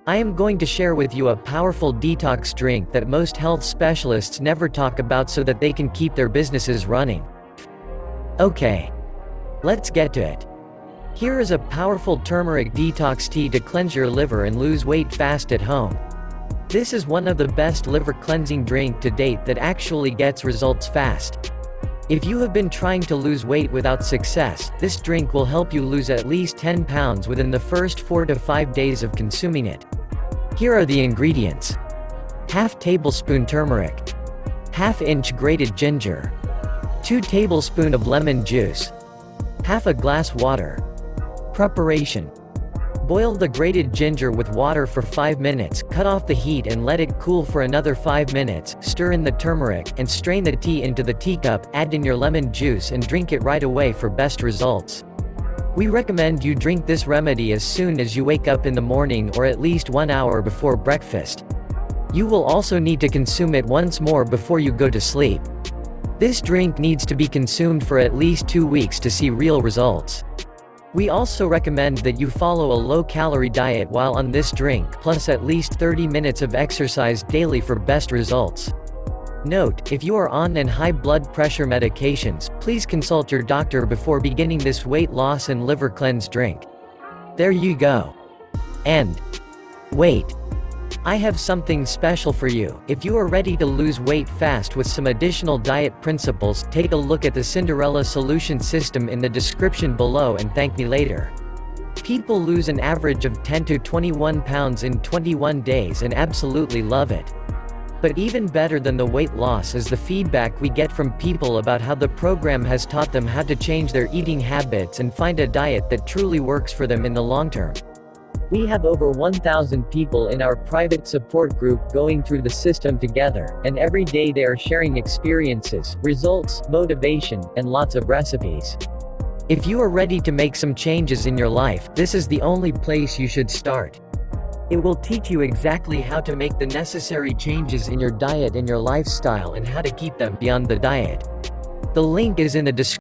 I am going to share with you a powerful detox drink that most health specialists never talk about so that they can keep their businesses running. Okay, let's get to it. Here is a powerful turmeric detox tea to cleanse your liver and lose weight fast at home. This is one of the best liver cleansing drink to date that actually gets results fast. If you have been trying to lose weight without success, this drink will help you lose at least 10 pounds within the first 4 to 5 days of consuming it. Here are the ingredients. Half tablespoon turmeric. Half inch grated ginger. 2 tablespoons of lemon juice. Half a glass water. Preparation. Boil the grated ginger with water for 5 minutes, cut off the heat and let it cool for another 5 minutes, stir in the turmeric, and strain the tea into the teacup, add in your lemon juice and drink it right away for best results. We recommend you drink this remedy as soon as you wake up in the morning or at least 1 hour before breakfast. You will also need to consume it once more before you go to sleep. This drink needs to be consumed for at least 2 weeks to see real results. We also recommend that you follow a low-calorie diet while on this drink, plus at least 30 minutes of exercise daily for best results. Note, if you are on and high blood pressure medications, please consult your doctor before beginning this weight loss and liver cleanse drink. There you go. And wait, I have something special for you. If you are ready to lose weight fast with some additional diet principles, take a look at the Cinderella solution system in the description below and thank me later. People lose an average of 10 to 21 pounds in 21 days and absolutely love it. But even better than the weight loss is the feedback we get from people about how the program has taught them how to change their eating habits and find a diet that truly works for them in the long term. We have over 1,000 people in our private support group going through the system together, and every day they are sharing experiences, results, motivation, and lots of recipes. If you are ready to make some changes in your life, this is the only place you should start. It will teach you exactly how to make the necessary changes in your diet and your lifestyle and how to keep them beyond the diet. The link is in the description.